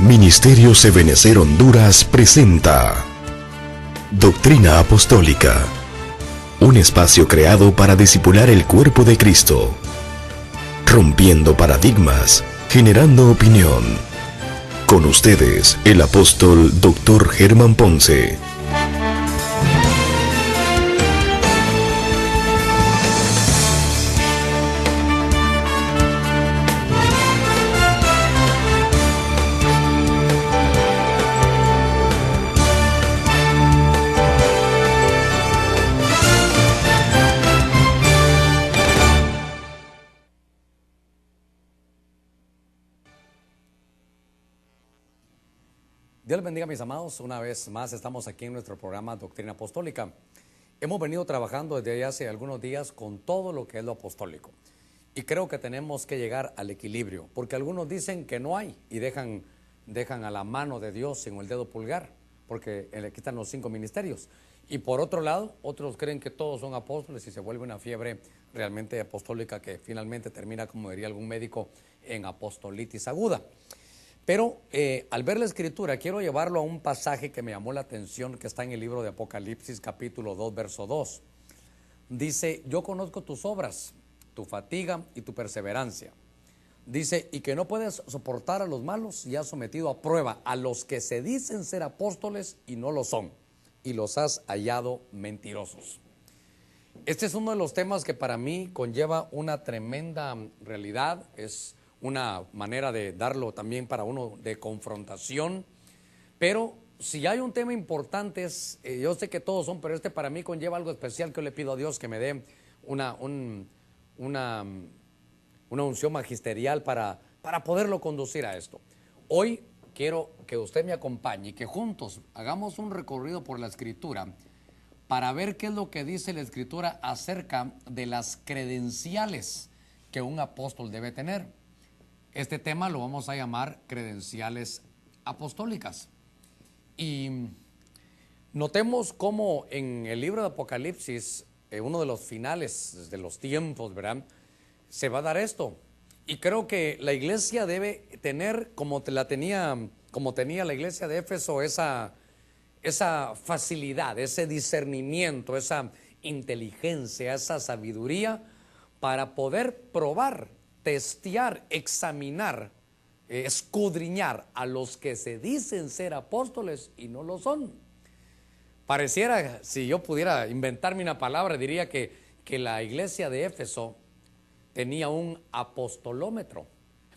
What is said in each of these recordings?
Ministerios Ebenecer Honduras presenta Doctrina Apostólica, un espacio creado para discipular el cuerpo de Cristo, rompiendo paradigmas, generando opinión. Con ustedes, el apóstol Dr. Germán Ponce. Dios les bendiga, mis amados. Una vez más estamos aquí en nuestro programa Doctrina Apostólica. Hemos venido trabajando desde hace algunos días con todo lo que es lo apostólico. Y creo que tenemos que llegar al equilibrio, porque algunos dicen que no hay y dejan a la mano de Dios en el dedo pulgar, porque le quitan los 5 ministerios. Y por otro lado, otros creen que todos son apóstoles y se vuelve una fiebre realmente apostólica que finalmente termina, como diría algún médico, en apostolitis aguda. Pero al ver la escritura, quiero llevarlo a un pasaje que me llamó la atención, que está en el libro de Apocalipsis, capítulo 2, verso 2. Dice: yo conozco tus obras, tu fatiga y tu perseverancia. Dice: y que no puedes soportar a los malos y has sometido a prueba a los que se dicen ser apóstoles y no lo son, y los has hallado mentirosos. Este es uno de los temas que para mí conlleva una tremenda realidad. Es una manera de darlo también para uno de confrontación, pero si hay un tema importante, yo sé que todos son, pero este para mí conlleva algo especial que yo le pido a Dios que me dé una unción magisterial para poderlo conducir a esto. Hoy quiero que usted me acompañe y que juntos hagamos un recorrido por la Escritura para ver qué es lo que dice la Escritura acerca de las credenciales que un apóstol debe tener. Este tema lo vamos a llamar credenciales apostólicas. Y notemos cómo en el libro de Apocalipsis, uno de los finales de los tiempos, ¿verdad?, se va a dar esto. Y creo que la iglesia debe tener, como tenía la iglesia de Éfeso, esa facilidad, ese discernimiento, esa inteligencia, esa sabiduría para poder probar, testear, examinar, escudriñar a los que se dicen ser apóstoles y no lo son. Pareciera, si yo pudiera inventarme una palabra, diría que la iglesia de Éfeso tenía un apostolómetro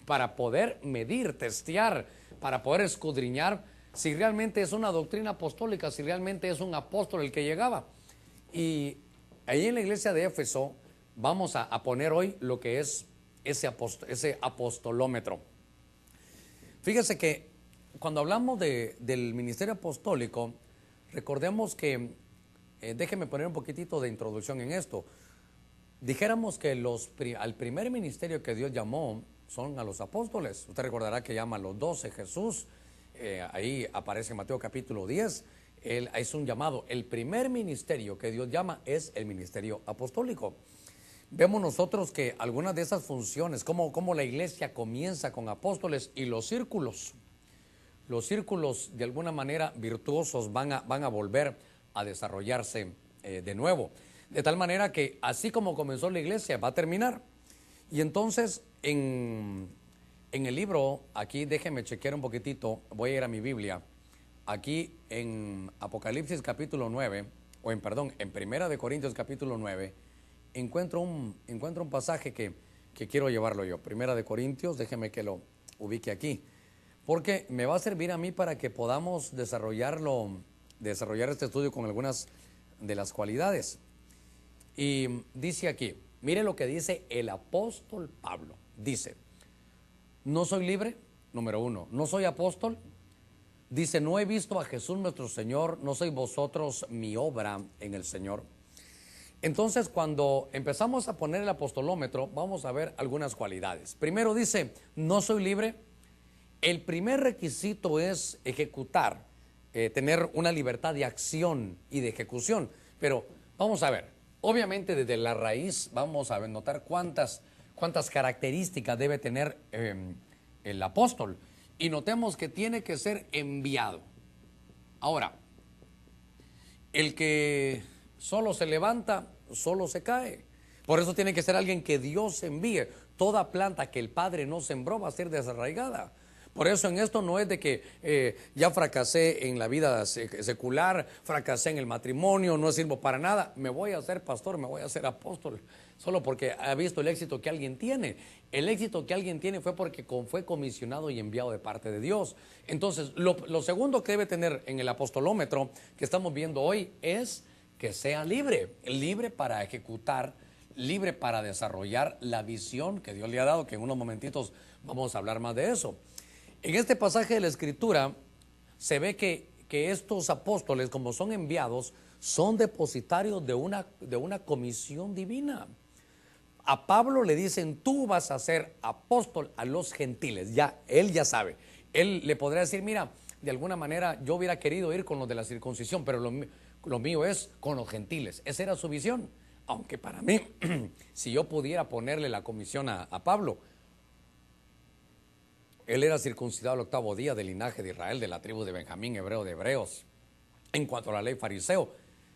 para poder medir, testear, para poder escudriñar si realmente es una doctrina apostólica, si realmente es un apóstol el que llegaba. Y ahí en la iglesia de Éfeso vamos a poner hoy lo que es ese apostolómetro. Fíjese que cuando hablamos del ministerio apostólico, recordemos que, déjeme poner un poquitito de introducción en esto. Dijéramos que al primer ministerio que Dios llamó son a los apóstoles. Usted recordará que llama a los 12 Jesús, ahí aparece en Mateo capítulo 10, es un llamado. El primer ministerio que Dios llama es el ministerio apostólico. Vemos nosotros que algunas de esas funciones, como la iglesia comienza con apóstoles, y los círculos de alguna manera virtuosos van a volver a desarrollarse de nuevo. De tal manera que así como comenzó la iglesia, va a terminar. Y entonces en el libro, aquí déjeme chequear un poquitito, voy a ir a mi Biblia, aquí en Apocalipsis capítulo 9, en Primera de Corintios capítulo 9, encuentro un pasaje que quiero llevarlo yo. Primera de Corintios, déjeme que lo ubique aquí, porque me va a servir a mí para que podamos desarrollar este estudio con algunas de las cualidades. Y dice aquí, mire lo que dice el apóstol Pablo. Dice: no soy libre, número 1, no soy apóstol. Dice: no he visto a Jesús nuestro Señor, no sois vosotros mi obra en el Señor. Entonces, cuando empezamos a poner el apostolómetro, vamos a ver algunas cualidades. Primero dice: no soy libre. El primer requisito es ejecutar, tener una libertad de acción y de ejecución. Pero vamos a ver, obviamente desde la raíz vamos a notar cuántas características debe tener el apóstol. Y notemos que tiene que ser enviado. Ahora, el que solo se levanta, solo se cae. Por eso tiene que ser alguien que Dios envíe. Toda planta que el Padre no sembró va a ser desarraigada. Por eso en esto no es de que ya fracasé en la vida secular, fracasé en el matrimonio, no sirvo para nada, me voy a hacer pastor, me voy a hacer apóstol, solo porque ha visto el éxito que alguien tiene. El éxito que alguien tiene fue porque fue comisionado y enviado de parte de Dios. Entonces, lo segundo que debe tener en el apostolómetro que estamos viendo hoy es que sea libre, libre para ejecutar, libre para desarrollar la visión que Dios le ha dado, que en unos momentitos vamos a hablar más de eso. En este pasaje de la Escritura se ve que estos apóstoles, como son enviados, son depositarios de una comisión divina. A Pablo le dicen, tú vas a ser apóstol a los gentiles. Ya, él ya sabe. Él le podría decir, mira, de alguna manera yo hubiera querido ir con los de la circuncisión, pero lo mío es con los gentiles. Esa era su visión. Aunque para mí, si yo pudiera ponerle la comisión a Pablo, él era circuncidado al 8º día del linaje de Israel, de la tribu de Benjamín, hebreo de hebreos. En cuanto a la ley fariseo,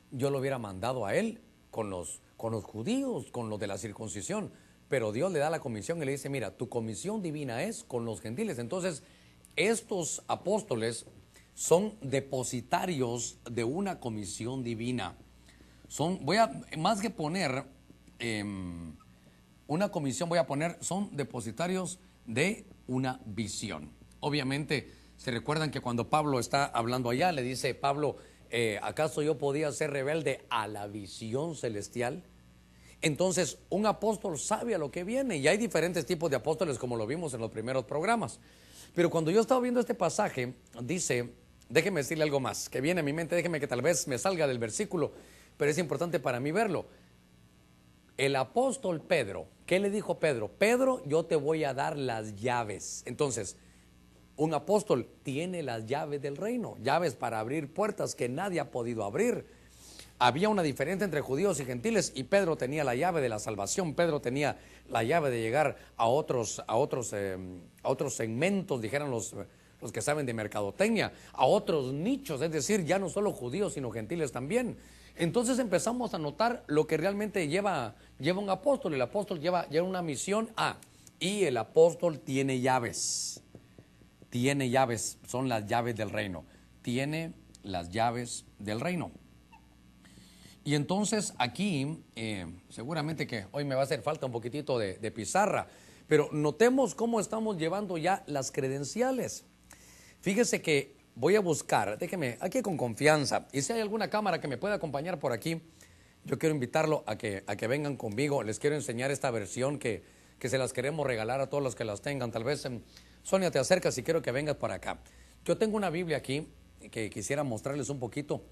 yo lo hubiera mandado a él con los judíos, con los de la circuncisión. Pero Dios le da la comisión y le dice, mira, tu comisión divina es con los gentiles. Entonces, estos apóstoles son depositarios de una comisión divina. Más que poner una comisión, son depositarios de una visión. Obviamente, se recuerdan que cuando Pablo está hablando allá, le dice Pablo, ¿acaso yo podía ser rebelde a la visión celestial? Entonces, un apóstol sabe a lo que viene, y hay diferentes tipos de apóstoles, como lo vimos en los primeros programas. Pero cuando yo estaba viendo este pasaje, dice, déjeme decirle algo más, que viene a mi mente, déjeme que tal vez me salga del versículo, pero es importante para mí verlo. El apóstol Pedro, ¿qué le dijo Pedro? Pedro, yo te voy a dar las llaves. Entonces, un apóstol tiene las llaves del reino, llaves para abrir puertas que nadie ha podido abrir. Había una diferencia entre judíos y gentiles, y Pedro tenía la llave de la salvación. Pedro tenía la llave de llegar a otros segmentos, dijeran los que saben de mercadotecnia, a otros nichos, es decir, ya no solo judíos, sino gentiles también. Entonces empezamos a notar lo que realmente lleva un apóstol. El apóstol lleva una misión, y el apóstol tiene llaves. Tiene llaves, son las llaves del reino. Tiene las llaves del reino. Y entonces aquí, seguramente que hoy me va a hacer falta un poquitito de pizarra, pero notemos cómo estamos llevando ya las credenciales. Fíjese que voy a buscar, déjeme, aquí con confianza, y si hay alguna cámara que me pueda acompañar por aquí, yo quiero invitarlo a que vengan conmigo. Les quiero enseñar esta versión que se las queremos regalar a todos los que las tengan. Tal vez, Sonia, te acercas y quiero que vengas por acá. Yo tengo una Biblia aquí que quisiera mostrarles un poquito.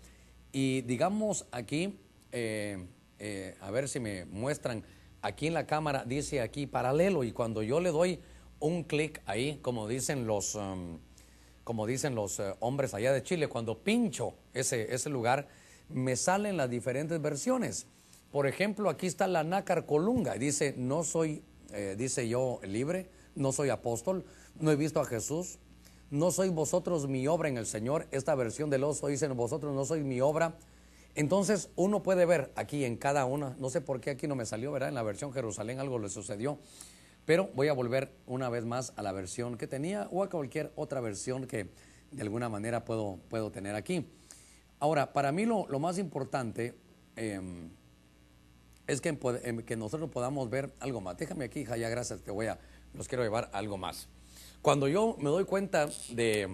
Y digamos aquí, a ver si me muestran, aquí en la cámara dice aquí paralelo, y cuando yo le doy un clic ahí, como dicen los hombres allá de Chile, cuando pincho ese lugar, me salen las diferentes versiones. Por ejemplo, aquí está la Nácar Colunga, dice, no soy, dice yo libre, no soy apóstol, no he visto a Jesús, no sois vosotros mi obra en el Señor. Esta versión del oso dice, vosotros no sois mi obra. Entonces uno puede ver aquí en cada una, no sé por qué aquí no me salió, ¿verdad? En la versión Jerusalén algo le sucedió, pero voy a volver una vez más a la versión que tenía o a cualquier otra versión que de alguna manera puedo tener aquí. Ahora, para mí lo más importante es que nosotros podamos ver algo más. Déjame aquí, hija, ya gracias, los quiero llevar a algo más. Cuando yo me doy cuenta de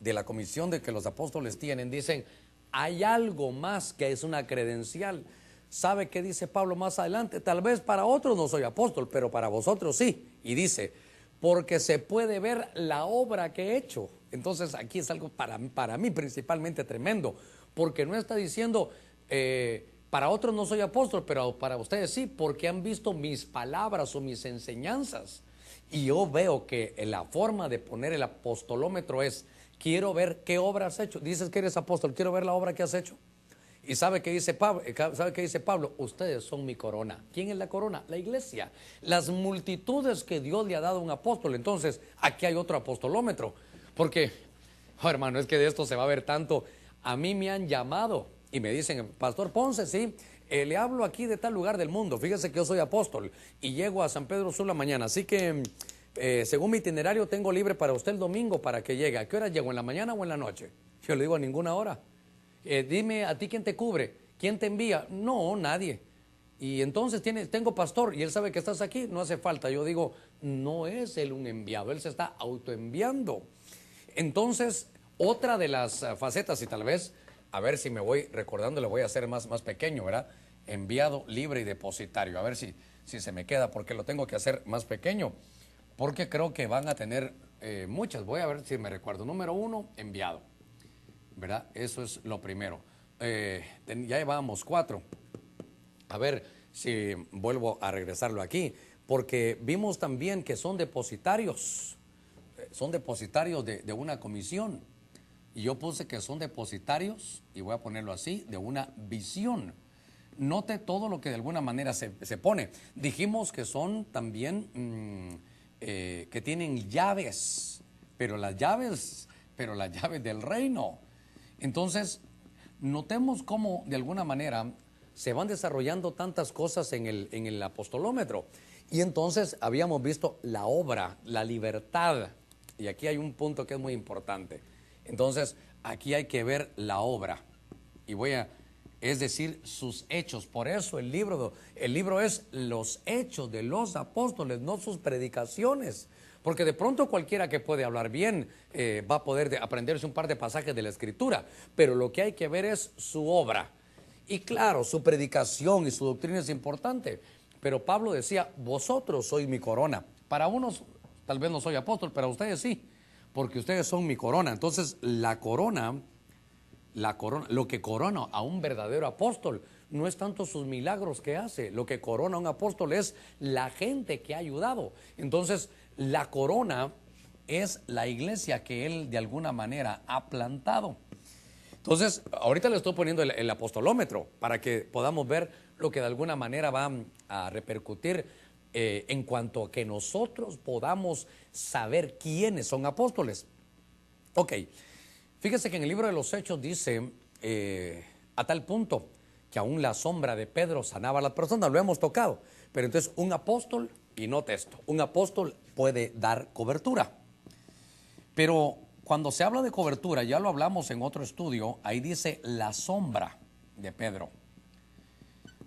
la comisión de que los apóstoles tienen, dicen, hay algo más que es una credencial. ¿Sabe qué dice Pablo más adelante? Tal vez para otros no soy apóstol, pero para vosotros sí. Y dice, porque se puede ver la obra que he hecho. Entonces aquí es algo para mí principalmente tremendo, porque no está diciendo, para otros no soy apóstol, pero para ustedes sí, porque han visto mis palabras o mis enseñanzas. Y yo veo que la forma de poner el apostolómetro es, quiero ver qué obra has hecho. Dices que eres apóstol, quiero ver la obra que has hecho. ¿Y sabe qué dice Pablo? ¿Sabe qué dice Pablo? Ustedes son mi corona. ¿Quién es la corona? La iglesia. Las multitudes que Dios le ha dado a un apóstol. Entonces, aquí hay otro apostolómetro. Porque, oh, hermano, es que de esto se va a ver tanto. A mí me han llamado y me dicen, Pastor Ponce, sí, le hablo aquí de tal lugar del mundo. Fíjese que yo soy apóstol y llego a San Pedro Sula mañana. Así que, según mi itinerario, tengo libre para usted el domingo para que llegue. ¿A qué hora llego? ¿En la mañana o en la noche? Yo le digo, a ninguna hora. Dime, ¿a ti quién te cubre? ¿Quién te envía? No, nadie. Y entonces tengo pastor y él sabe que estás aquí, no hace falta. Yo digo, no es él un enviado, él se está autoenviando. Entonces, otra de las facetas, y tal vez, a ver si me voy recordando, le voy a hacer más pequeño, ¿verdad? Enviado, libre y depositario. A ver si se me queda, porque lo tengo que hacer más pequeño, porque creo que van a tener muchas. Voy a ver si me recuerdo. Número 1, enviado, ¿verdad? Eso es lo primero. Ya llevábamos 4. A ver si vuelvo a regresarlo aquí, porque vimos también que son depositarios de una comisión. Y yo puse que son depositarios, y voy a ponerlo así, de una visión. Note todo lo que de alguna manera se pone. Dijimos que son también, que tienen llaves, pero las llaves del reino. Entonces, notemos cómo de alguna manera se van desarrollando tantas cosas en el apostolómetro. Y entonces habíamos visto la obra, la libertad. Y aquí hay un punto que es muy importante. Entonces, aquí hay que ver la obra. Y es decir, sus hechos. Por eso el libro es los hechos de los apóstoles, no sus predicaciones. Porque de pronto cualquiera que puede hablar bien va a poder aprenderse un par de pasajes de la Escritura. Pero lo que hay que ver es su obra. Y claro, su predicación y su doctrina es importante. Pero Pablo decía, vosotros sois mi corona. Para unos tal vez no soy apóstol, pero a ustedes sí, porque ustedes son mi corona. Entonces la corona, lo que corona a un verdadero apóstol no es tanto sus milagros que hace. Lo que corona a un apóstol es la gente que ha ayudado. Entonces la corona es la iglesia que él de alguna manera ha plantado. Entonces, ahorita le estoy poniendo el apostolómetro para que podamos ver lo que de alguna manera va a repercutir en cuanto a que nosotros podamos saber quiénes son apóstoles. Ok, fíjese que en el libro de los Hechos dice, a tal punto que aún la sombra de Pedro sanaba a las personas, lo hemos tocado. Pero entonces un apóstol, y note esto, un apóstol puede dar cobertura. Pero cuando se habla de cobertura, ya lo hablamos en otro estudio, ahí dice la sombra de Pedro.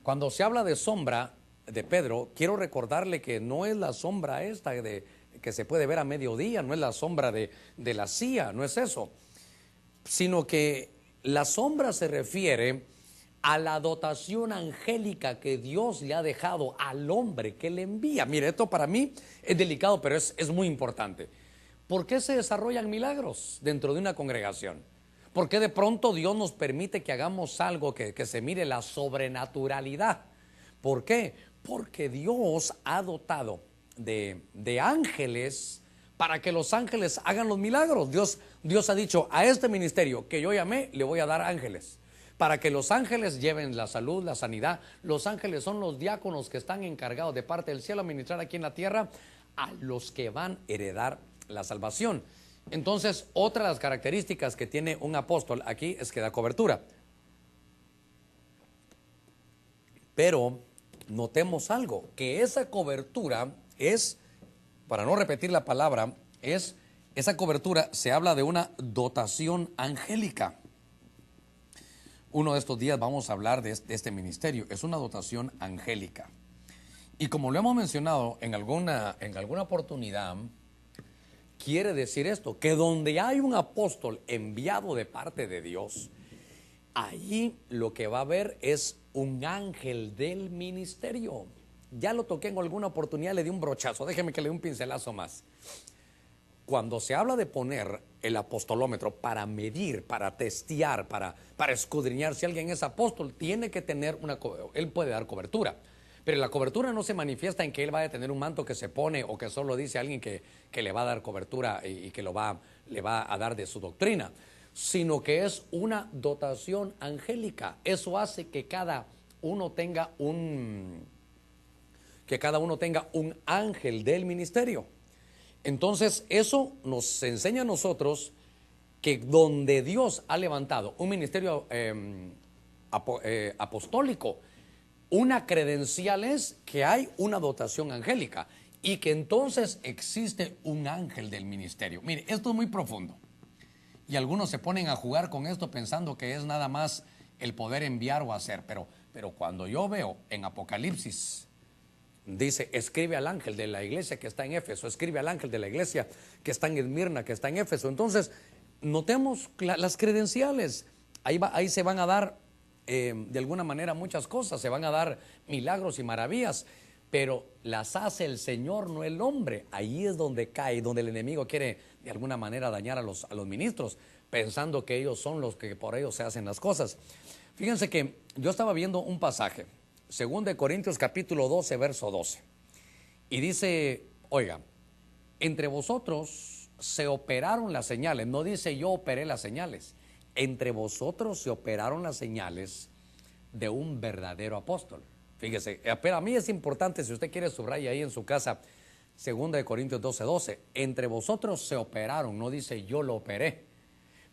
Cuando se habla de sombra de Pedro, quiero recordarle que no es la sombra esta que se puede ver a mediodía, no es la sombra de la CIA, no es eso, sino que la sombra se refiere a la dotación angélica que Dios le ha dejado al hombre que le envía. Mire, esto para mí es delicado, pero es muy importante. ¿Por qué se desarrollan milagros dentro de una congregación? ¿Por qué de pronto Dios nos permite que hagamos algo que se mire la sobrenaturalidad? ¿Por qué? Porque Dios ha dotado de ángeles para que los ángeles hagan los milagros. Dios ha dicho, a este ministerio que yo llamé, le voy a dar ángeles, para que los ángeles lleven la salud, la sanidad. Los ángeles son los diáconos que están encargados de parte del cielo a ministrar aquí en la tierra a los que van a heredar la salvación. Entonces, otra de las características que tiene un apóstol aquí es que da cobertura. Pero notemos algo, que esa cobertura es, para no repetir la palabra, esa cobertura se habla de una dotación angélica. Uno de estos días vamos a hablar de este ministerio, es una dotación angélica. Y como lo hemos mencionado en alguna oportunidad, quiere decir esto, que donde hay un apóstol enviado de parte de Dios, ahí lo que va a haber es un ángel del ministerio. Ya lo toqué en alguna oportunidad, le di un brochazo, déjeme que le dé un pincelazo más. Cuando se habla de poner el apostolómetro para medir, para testear, para escudriñar si alguien es apóstol, tiene que tener él puede dar cobertura. Pero la cobertura no se manifiesta en que él vaya a tener un manto que se pone o que solo dice a alguien que le va a dar cobertura y que le va a dar de su doctrina, sino que es una dotación angélica. Eso hace que cada uno tenga un ángel del ministerio. Entonces, eso nos enseña a nosotros que donde Dios ha levantado un ministerio apostólico, una credencial es que hay una dotación angélica y que entonces existe un ángel del ministerio. Mire, esto es muy profundo y algunos se ponen a jugar con esto pensando que es nada más el poder enviar o hacer, pero cuando yo veo en Apocalipsis, dice, escribe al ángel de la iglesia que está en Éfeso, escribe al ángel de la iglesia que está en Esmirna, que está en Éfeso. Entonces, notemos las credenciales. Ahí se van a dar de alguna manera muchas cosas, se van a dar milagros y maravillas, pero las hace el Señor, no el hombre. Ahí es donde cae, donde el enemigo quiere de alguna manera dañar a los ministros, pensando que ellos son los que por ellos se hacen las cosas. Fíjense que yo estaba viendo un pasaje, 2 Corintios capítulo 12, verso 12, y dice, oiga, entre vosotros se operaron las señales, no dice yo operé las señales, entre vosotros se operaron las señales de un verdadero apóstol. Fíjese, pero a mí es importante, si usted quiere subraya ahí en su casa, 2 Corintios 12, 12, entre vosotros se operaron, no dice yo lo operé.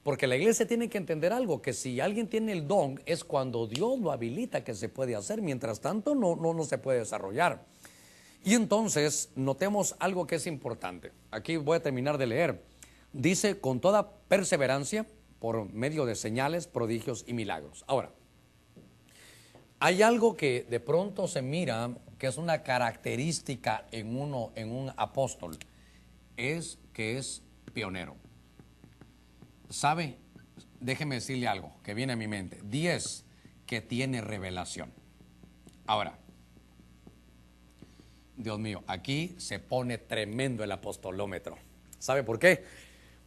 Porque la iglesia tiene que entender algo, que si alguien tiene el don es cuando Dios lo habilita que se puede hacer, mientras tanto no se puede desarrollar. Y entonces notemos algo que es importante. Aquí voy a terminar de leer. Dice, con toda perseverancia, por medio de señales, prodigios y milagros. Ahora, hay algo que de pronto se mira que es una característica en un apóstol, es que es pionero. ¿Sabe? Déjeme decirle algo que viene a mi mente. 10, que tiene revelación. Ahora, Dios mío, aquí se pone tremendo el apostolómetro. ¿Sabe por qué?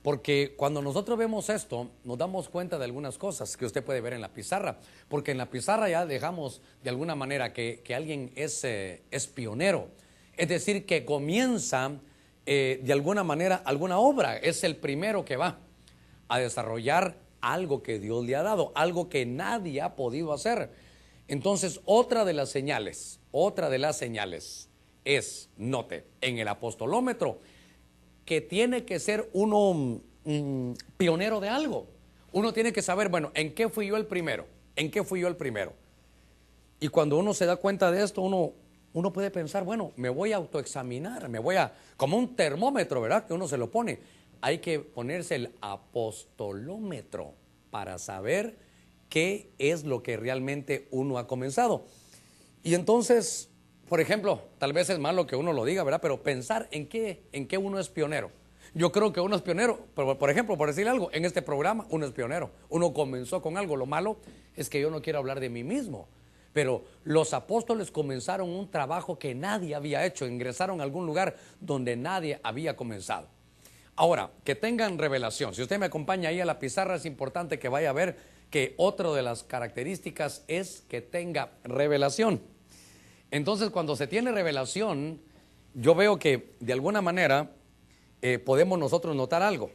Porque cuando nosotros vemos esto, nos damos cuenta de algunas cosas que usted puede ver en la pizarra. Porque en la pizarra ya dejamos de alguna manera que alguien es pionero. Es decir, que comienza de alguna manera alguna obra. Es el primero que va a desarrollar algo que Dios le ha dado, algo que nadie ha podido hacer. Entonces, otra de las señales es, note, en el apostolómetro, que tiene que ser uno pionero de algo. Uno tiene que saber, bueno, ¿en qué fui yo el primero? ¿En qué fui yo el primero? Y cuando uno se da cuenta de esto, uno puede pensar, bueno, me voy a autoexaminar, como un termómetro, ¿verdad? Que uno se lo pone. Hay que ponerse el apostolómetro para saber qué es lo que realmente uno ha comenzado. Y entonces, por ejemplo, tal vez es malo que uno lo diga, ¿verdad? Pero pensar en qué uno es pionero. Yo creo que uno es pionero, pero por ejemplo, por decirle algo, en este programa uno es pionero. Uno comenzó con algo. Lo malo es que yo no quiero hablar de mí mismo. Pero los apóstoles comenzaron un trabajo que nadie había hecho. Ingresaron a algún lugar donde nadie había comenzado. Ahora, que tengan revelación. Si usted me acompaña ahí a la pizarra, es importante que vaya a ver que otra de las características es que tenga revelación. Entonces, cuando se tiene revelación, yo veo que de alguna manera podemos nosotros notar algo,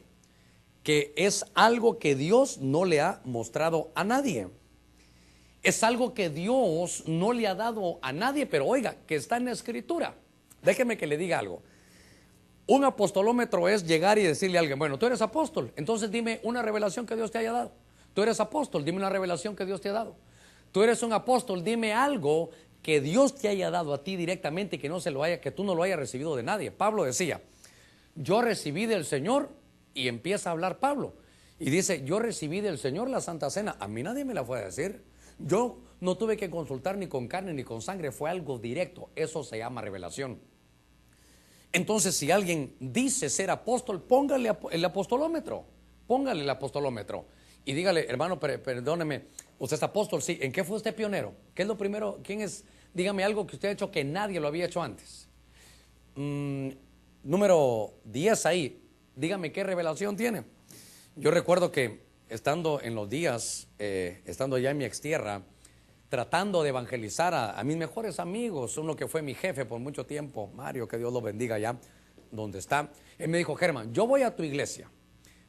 que es algo que Dios no le ha mostrado a nadie. Es algo que Dios no le ha dado a nadie, pero oiga, que está en la Escritura. Déjeme que le diga algo. Un apostolómetro es llegar y decirle a alguien, bueno, tú eres apóstol, entonces dime una revelación que Dios te haya dado. Tú eres apóstol, dime una revelación que Dios te ha dado. Tú eres un apóstol, dime algo que Dios te haya dado a ti directamente, que tú no lo hayas recibido de nadie. Pablo decía, yo recibí del Señor, y empieza a hablar Pablo. Y dice, yo recibí del Señor la Santa Cena. A mí nadie me la fue a decir. Yo no tuve que consultar ni con carne ni con sangre, fue algo directo. Eso se llama revelación. Entonces, si alguien dice ser apóstol, póngale el apostolómetro. Póngale el apostolómetro. Y dígale, hermano, perdóneme, usted es apóstol, sí. ¿En qué fue usted pionero? ¿Qué es lo primero? ¿Quién es? Dígame algo que usted ha hecho que nadie lo había hecho antes. Número 10 ahí. Dígame qué revelación tiene. Yo recuerdo que estando en los días, estando ya en mi extierra, tratando de evangelizar a mis mejores amigos, uno que fue mi jefe por mucho tiempo, Mario, que Dios lo bendiga allá donde está. Él me dijo, Germán, yo voy a tu iglesia,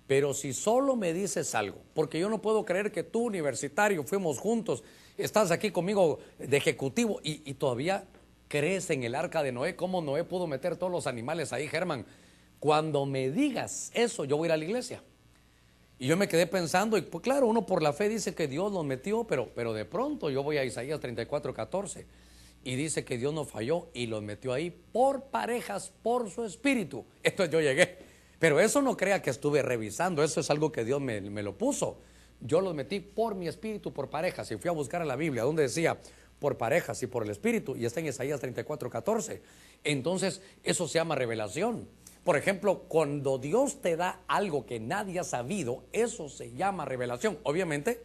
Pero si solo me dices algo, porque yo no puedo creer que tú, universitario, fuimos juntos, estás aquí conmigo de ejecutivo y todavía crees en el arca de Noé. ¿Cómo Noé pudo meter todos los animales ahí, Germán? Cuando me digas eso, yo voy a ir a la iglesia. Y yo me quedé pensando, y pues claro, uno por la fe dice que Dios los metió, pero de pronto yo voy a Isaías 34:14 y dice que Dios no falló y los metió ahí por parejas, por su espíritu. Entonces yo llegué, pero eso no crea que estuve revisando, eso es algo que Dios me lo puso. Yo los metí por mi espíritu, por parejas, y fui a buscar a la Biblia donde decía por parejas y por el espíritu, y está en Isaías 34:14. Entonces eso se llama revelación. Por ejemplo, cuando Dios te da algo que nadie ha sabido, eso se llama revelación. Obviamente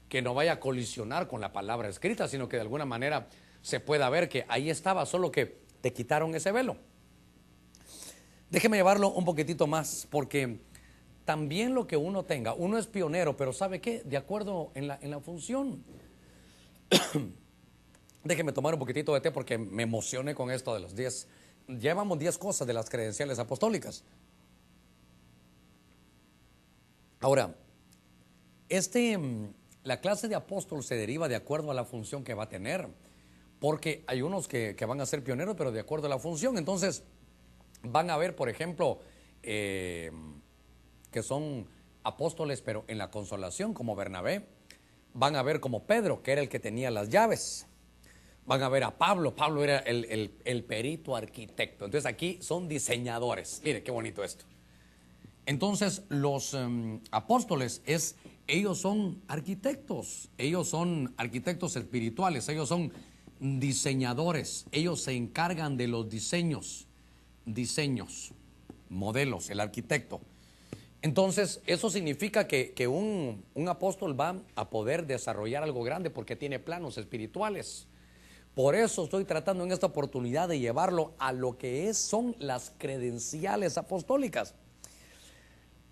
que no vaya a colisionar con la palabra escrita, sino que de alguna manera se pueda ver que ahí estaba, solo que te quitaron ese velo. Déjeme llevarlo un poquitito más, porque también lo que uno tenga, uno es pionero, pero ¿sabe qué? De acuerdo en la función. Déjeme tomar un poquitito de té porque me emocioné con esto de los 10. Llevamos 10 cosas de las credenciales apostólicas. Ahora, la clase de apóstol se deriva de acuerdo a la función que va a tener, porque hay unos que van a ser pioneros, pero de acuerdo a la función. Entonces, van a ver, por ejemplo, que son apóstoles, pero en la consolación, como Bernabé. Van a ver como Pedro, que era el que tenía las llaves. Van a ver a Pablo. Pablo era el perito arquitecto. Entonces aquí son diseñadores. Mire qué bonito esto. Entonces los apóstoles ellos son arquitectos. Ellos son arquitectos espirituales. Ellos son diseñadores. Ellos se encargan de los diseños, modelos, el arquitecto. Entonces eso significa que un apóstol va a poder desarrollar algo grande porque tiene planos espirituales. Por eso estoy tratando en esta oportunidad de llevarlo a lo que son las credenciales apostólicas.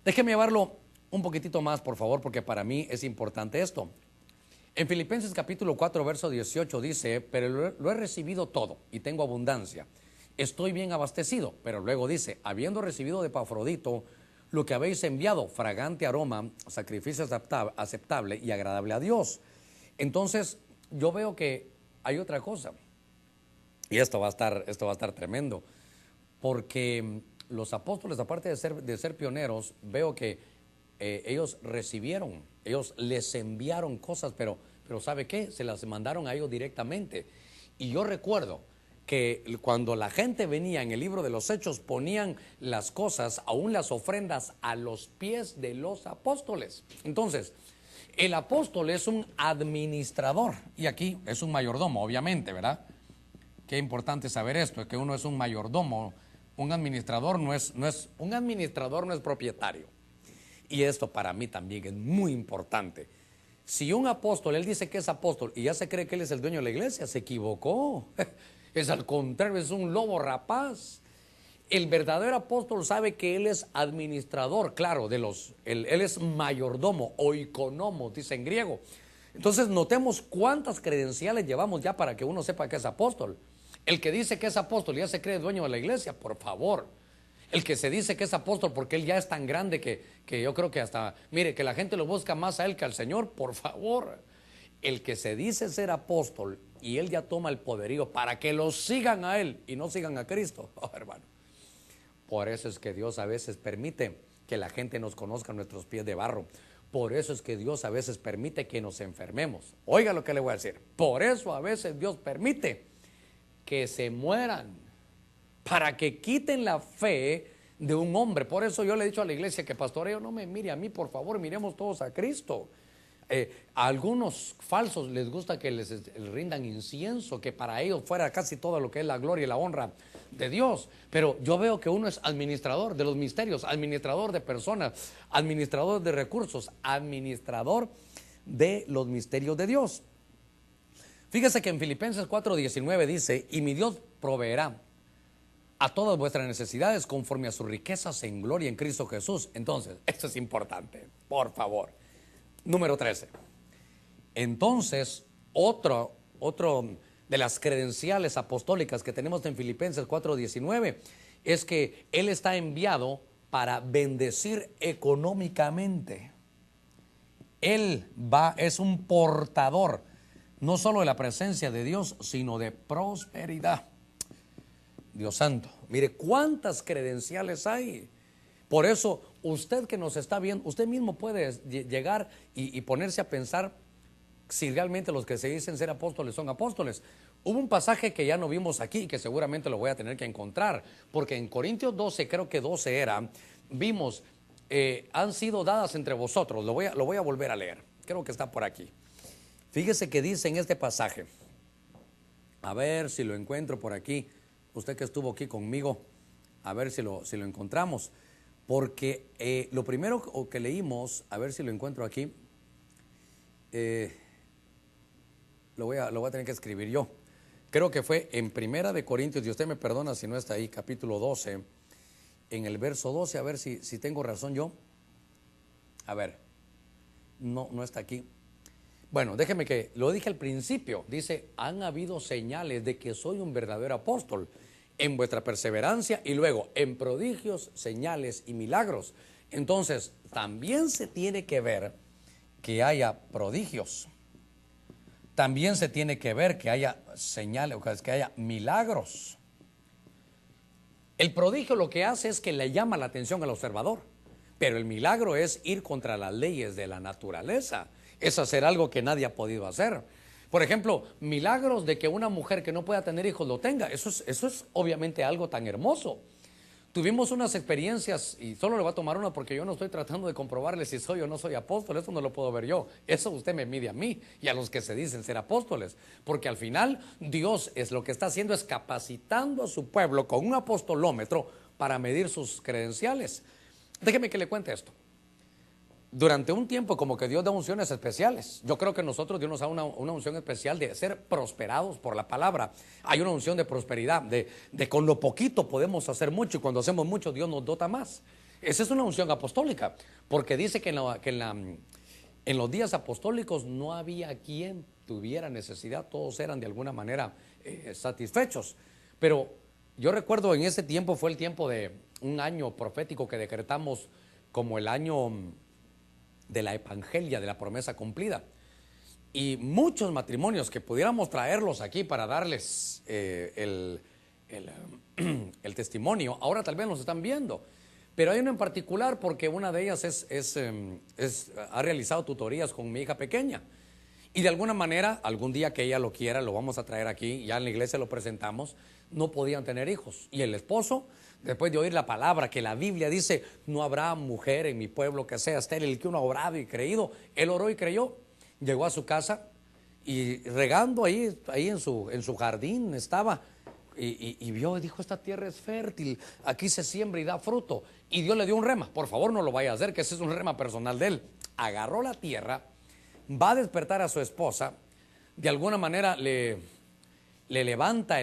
Déjeme llevarlo un poquitito más, por favor, porque para mí es importante esto. En Filipenses capítulo 4, verso 18 dice, pero lo he recibido todo y tengo abundancia. Estoy bien abastecido, pero luego dice, habiendo recibido de Epafrodito lo que habéis enviado, fragante aroma, sacrificio aceptable y agradable a Dios. Entonces, yo veo que hay otra cosa, y esto va a estar tremendo, porque los apóstoles, aparte de ser pioneros, veo que ellos les enviaron cosas, pero ¿sabe qué? Se las mandaron a ellos directamente. Y yo recuerdo que cuando la gente venía en el libro de los Hechos, ponían las cosas, aún las ofrendas, a los pies de los apóstoles. Entonces, el apóstol es un administrador, y aquí es un mayordomo, obviamente, ¿verdad? Qué importante saber esto, es que uno es un mayordomo, un administrador no es propietario. Y esto para mí también es muy importante. Si un apóstol, él dice que es apóstol y ya se cree que él es el dueño de la iglesia, se equivocó. Es al contrario, es un lobo rapaz. El verdadero apóstol sabe que él es administrador, claro, él es mayordomo, oikonomos, dice en griego. Entonces notemos cuántas credenciales llevamos ya para que uno sepa que es apóstol. El que dice que es apóstol ya se cree dueño de la iglesia, por favor. El que se dice que es apóstol porque él ya es tan grande que yo creo que hasta, mire, que la gente lo busca más a él que al Señor, por favor. El que se dice ser apóstol y él ya toma el poderío para que lo sigan a él y no sigan a Cristo, oh, hermano. Por eso es que Dios a veces permite que la gente nos conozca nuestros pies de barro. Por eso es que Dios a veces permite que nos enfermemos. Oiga lo que le voy a decir. Por eso a veces Dios permite que se mueran, para que quiten la fe de un hombre. Por eso yo le he dicho a la iglesia que pastoreo, no me mire a mí, por favor, miremos todos a Cristo. A algunos falsos les gusta que les rindan incienso, que para ellos fuera casi todo lo que es la gloria y la honra de Dios. Pero yo veo que uno es administrador de los misterios, administrador de personas, administrador de recursos, administrador de los misterios de Dios. Fíjese que en Filipenses 4:19 dice, y mi Dios proveerá a todas vuestras necesidades conforme a sus riquezas en gloria en Cristo Jesús. Entonces, esto es importante, por favor. Número 13. Entonces, otro de las credenciales apostólicas que tenemos en Filipenses 4:19 es que Él está enviado para bendecir económicamente. Él es un portador, no solo de la presencia de Dios, sino de prosperidad. Dios santo, mire cuántas credenciales hay. Por eso, usted que nos está viendo, usted mismo puede llegar y ponerse a pensar si realmente los que se dicen ser apóstoles son apóstoles. Hubo un pasaje que ya no vimos aquí, que seguramente lo voy a tener que encontrar, porque en Corintios 12, creo que 12 era, vimos, han sido dadas entre vosotros. Lo voy a volver a leer, creo que está por aquí. Fíjese que dice en este pasaje, a ver si lo encuentro por aquí, usted que estuvo aquí conmigo, a ver si lo encontramos, porque lo primero que leímos, a ver si lo encuentro aquí, lo voy a tener que escribir yo. Creo que fue en Primera de Corintios, y usted me perdona si no está ahí, capítulo 12, en el verso 12, a ver si tengo razón yo. A ver, no está aquí. Bueno, déjeme que, lo dije al principio, dice, han habido señales de que soy un verdadero apóstol en vuestra perseverancia y luego en prodigios, señales y milagros. Entonces, también se tiene que ver que haya prodigios. También se tiene que ver que haya señales, que haya milagros. El prodigio lo que hace es que le llama la atención al observador, pero el milagro es ir contra las leyes de la naturaleza. Es hacer algo que nadie ha podido hacer. Por ejemplo, milagros de que una mujer que no pueda tener hijos lo tenga. Eso es obviamente algo tan hermoso. Tuvimos unas experiencias, y solo le voy a tomar una porque yo no estoy tratando de comprobarle si soy o no soy apóstol. Eso no lo puedo ver yo. Eso usted me mide a mí y a los que se dicen ser apóstoles. Porque al final Dios lo que está haciendo es capacitando a su pueblo con un apostolómetro para medir sus credenciales. Déjeme que le cuente esto. Durante un tiempo como que Dios da unciones especiales. Yo creo que nosotros Dios nos da una unción especial de ser prosperados por la palabra. Hay una unción de prosperidad, de con lo poquito podemos hacer mucho, y cuando hacemos mucho Dios nos dota más. Esa es una unción apostólica, porque dice que en los días apostólicos no había quien tuviera necesidad, todos eran de alguna manera satisfechos. Pero yo recuerdo en ese tiempo fue el tiempo de un año profético que decretamos como el año de la evangelia, de la promesa cumplida, y muchos matrimonios que pudiéramos traerlos aquí para darles el testimonio, ahora tal vez nos están viendo, pero hay uno en particular porque una de ellas ha realizado tutorías con mi hija pequeña, y de alguna manera, algún día que ella lo quiera, lo vamos a traer aquí, ya en la iglesia lo presentamos, no podían tener hijos, y el esposo, después de oír la palabra que la Biblia dice, no habrá mujer en mi pueblo que sea estéril, el que uno ha orado y creído, él oró y creyó, llegó a su casa y regando ahí en su jardín estaba, y vio y dijo, esta tierra es fértil, aquí se siembra y da fruto, y Dios le dio un rema, por favor no lo vaya a hacer, que ese es un rema personal de él. Agarró la tierra, va a despertar a su esposa, de alguna manera le levanta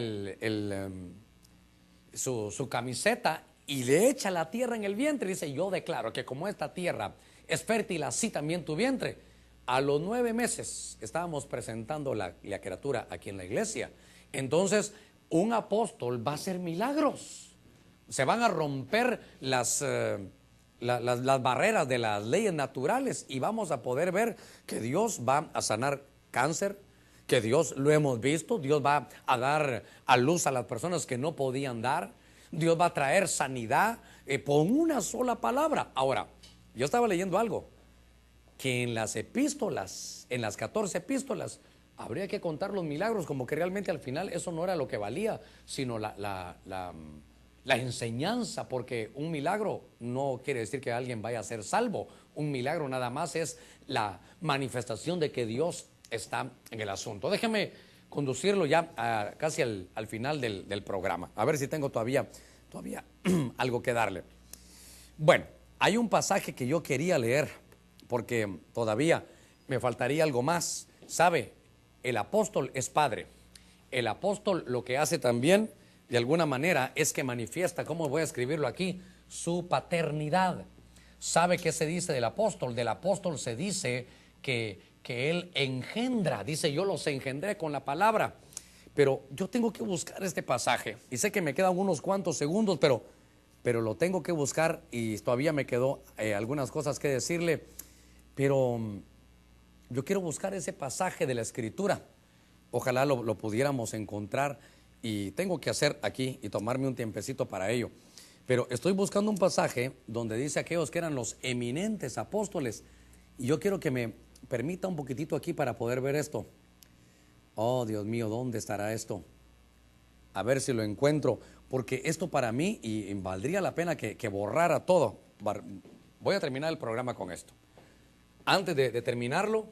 su camiseta y le echa la tierra en el vientre. Dice, yo declaro que como esta tierra es fértil, así también tu vientre. A los 9 meses estábamos presentando la criatura aquí en la iglesia. Entonces, un apóstol va a hacer milagros. Se van a romper las barreras de las leyes naturales y vamos a poder ver que Dios va a sanar cáncer, que Dios, lo hemos visto, Dios va a dar a luz a las personas que no podían dar, Dios va a traer sanidad por una sola palabra. Ahora, yo estaba leyendo algo, que en las epístolas, en las 14 epístolas, habría que contar los milagros, como que realmente al final eso no era lo que valía, sino la enseñanza, porque un milagro no quiere decir que alguien vaya a ser salvo, un milagro nada más es la manifestación de que Dios está en el asunto. Déjeme conducirlo ya casi al final del programa, a ver si tengo todavía algo que darle. Bueno, hay un pasaje que yo quería leer, porque todavía me faltaría algo más. ¿Sabe? El apóstol es padre. El apóstol lo que hace también, de alguna manera, es que manifiesta, ¿cómo voy a escribirlo aquí? Su paternidad. ¿Sabe qué se dice del apóstol? Del apóstol se dice que él engendra, dice, yo los engendré con la palabra. Pero yo tengo que buscar este pasaje, y sé que me quedan unos cuantos segundos, pero pero lo tengo que buscar y todavía me quedó algunas cosas que decirle, pero yo quiero buscar ese pasaje de la Escritura. Ojalá lo pudiéramos encontrar y tengo que hacer aquí y tomarme un tiempecito para ello. Pero estoy buscando un pasaje donde dice aquellos que eran los eminentes apóstoles y yo quiero que me permita un poquitito aquí para poder ver esto. Oh, Dios mío, ¿dónde estará esto? A ver si lo encuentro, porque esto para mí y valdría la pena que borrara todo. Voy a terminar el programa con esto. Antes de terminarlo,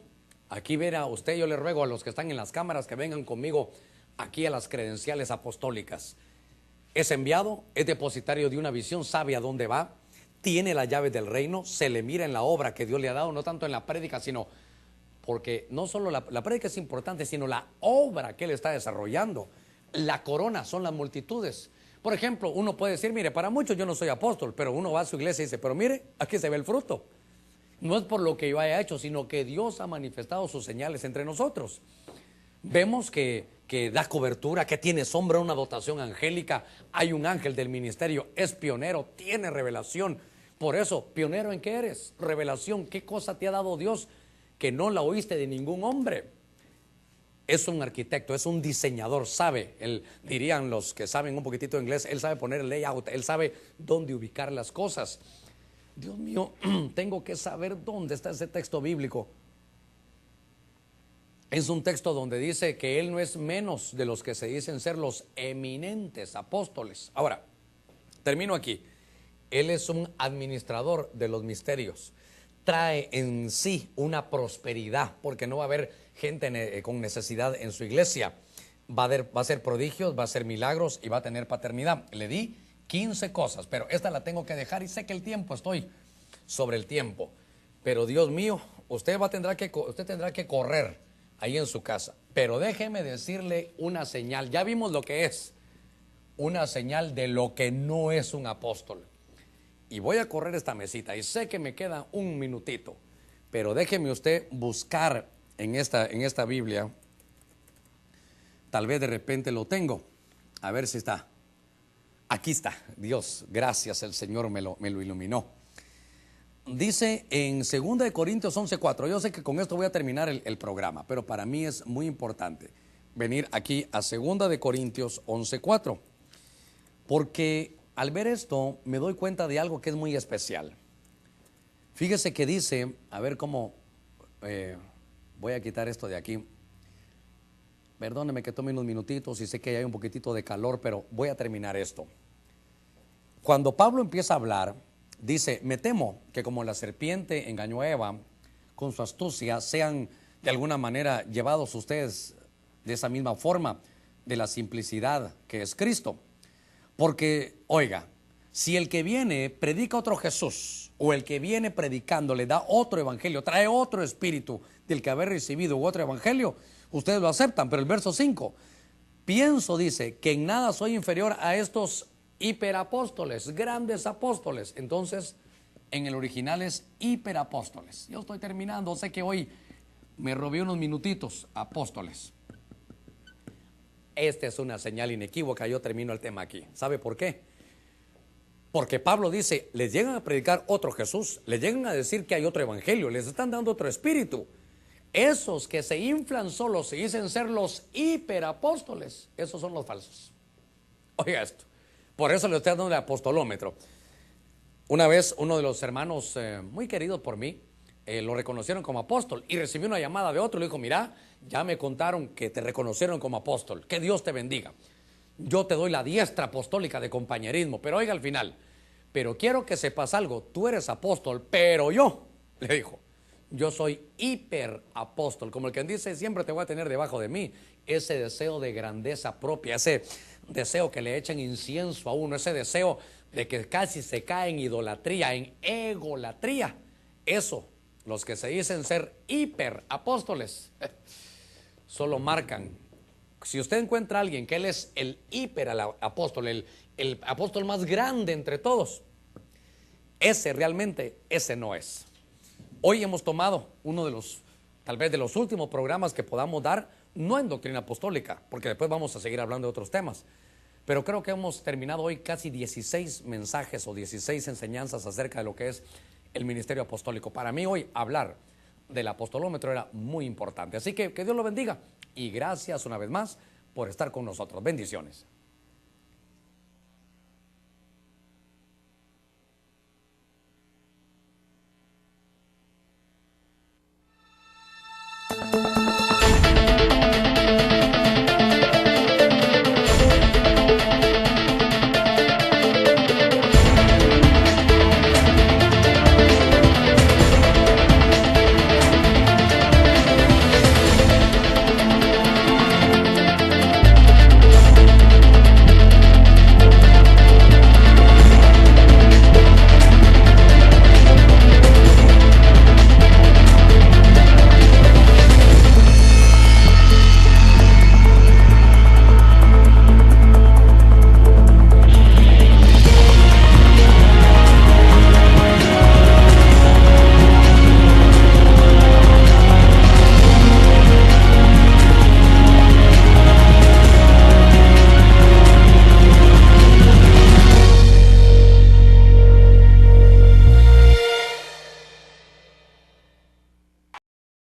aquí verá usted, yo le ruego a los que están en las cámaras que vengan conmigo aquí a las credenciales apostólicas. Es enviado, es depositario de una visión, sabe a dónde va, tiene las llaves del reino, se le mira en la obra que Dios le ha dado, no tanto en la prédica, sino porque no solo la prédica es importante, sino la obra que él está desarrollando. La corona son las multitudes. Por ejemplo, uno puede decir, mire, para muchos yo no soy apóstol, pero uno va a su iglesia y dice, pero mire, aquí se ve el fruto. No es por lo que yo haya hecho, sino que Dios ha manifestado sus señales entre nosotros. Vemos que da cobertura, que tiene sombra, una dotación angélica, hay un ángel del ministerio, es pionero, tiene revelación. Por eso, ¿pionero en qué eres? Revelación, ¿qué cosa te ha dado Dios que no la oíste de ningún hombre? Es un arquitecto, es un diseñador, sabe, dirían los que saben un poquitito de inglés, él sabe poner el layout, él sabe dónde ubicar las cosas. Dios mío, tengo que saber dónde está ese texto bíblico. Es un texto donde dice que él no es menos de los que se dicen ser los eminentes apóstoles. Ahora, termino aquí. Él es un administrador de los misterios. Trae en sí una prosperidad, porque no va a haber gente con necesidad en su iglesia. Va a hacer prodigios, va a hacer milagros y va a tener paternidad. Le di 15 cosas, pero esta la tengo que dejar y sé que estoy sobre el tiempo. Pero Dios mío, usted tendrá que correr ahí en su casa. Pero déjeme decirle una señal. Ya vimos lo que es una señal de lo que no es un apóstol. Y voy a correr esta mesita y sé que me queda un minutito, pero déjeme usted buscar en esta Biblia. Tal vez de repente lo tengo. A ver si está. Aquí está. Dios, gracias, el Señor me lo iluminó. Dice en 2 Corintios 11:4. Yo sé que con esto voy a terminar el programa, pero para mí es muy importante venir aquí a 2 Corintios 11:4, porque al ver esto me doy cuenta de algo que es muy especial. Fíjese que dice, a ver cómo, voy a quitar esto de aquí. Perdóneme que tome unos minutitos y sé que hay un poquitito de calor, pero voy a terminar esto. Cuando Pablo empieza a hablar, dice, me temo que como la serpiente engañó a Eva con su astucia, sean de alguna manera llevados ustedes de esa misma forma, de la simplicidad que es Cristo. Porque, oiga, si el que viene predica otro Jesús, o el que viene predicando le da otro evangelio, trae otro espíritu del que haber recibido otro evangelio, ustedes lo aceptan. Pero el verso 5, pienso, dice, que en nada soy inferior a estos hiperapóstoles, grandes apóstoles. Entonces, en el original es hiperapóstoles. Yo estoy terminando, sé que hoy me robé unos minutitos. Apóstoles. Esta es una señal inequívoca. Yo termino el tema aquí. ¿Sabe por qué? Porque Pablo dice, les llegan a predicar otro Jesús, les llegan a decir que hay otro evangelio, les están dando otro espíritu. Esos que se inflan solos, se dicen ser los hiperapóstoles, esos son los falsos. Oiga esto. Por eso le estoy dando el apostolómetro. Una vez uno de los hermanos muy queridos por mí, lo reconocieron como apóstol y recibió una llamada de otro. Le dijo, mira, ya me contaron que te reconocieron como apóstol, que Dios te bendiga. Yo te doy la diestra apostólica de compañerismo, pero oiga al final, pero quiero que sepas algo, tú eres apóstol, pero yo, le dijo, yo soy hiperapóstol, como el que dice, siempre te voy a tener debajo de mí. Ese deseo de grandeza propia, ese deseo que le echen incienso a uno, ese deseo de que casi se cae en idolatría, en egolatría. Eso, los que se dicen ser hiperapóstoles, solo marcan. Si usted encuentra a alguien que él es el hiperapóstol, el apóstol más grande entre todos, ese no es. Hoy hemos tomado uno de los, tal vez de los últimos programas que podamos dar, no en doctrina apostólica, porque después vamos a seguir hablando de otros temas, pero creo que hemos terminado hoy casi 16 mensajes o 16 enseñanzas acerca de lo que es el ministerio apostólico. Para mí hoy hablar del apostolómetro era muy importante. Así que Dios lo bendiga y gracias una vez más por estar con nosotros. Bendiciones.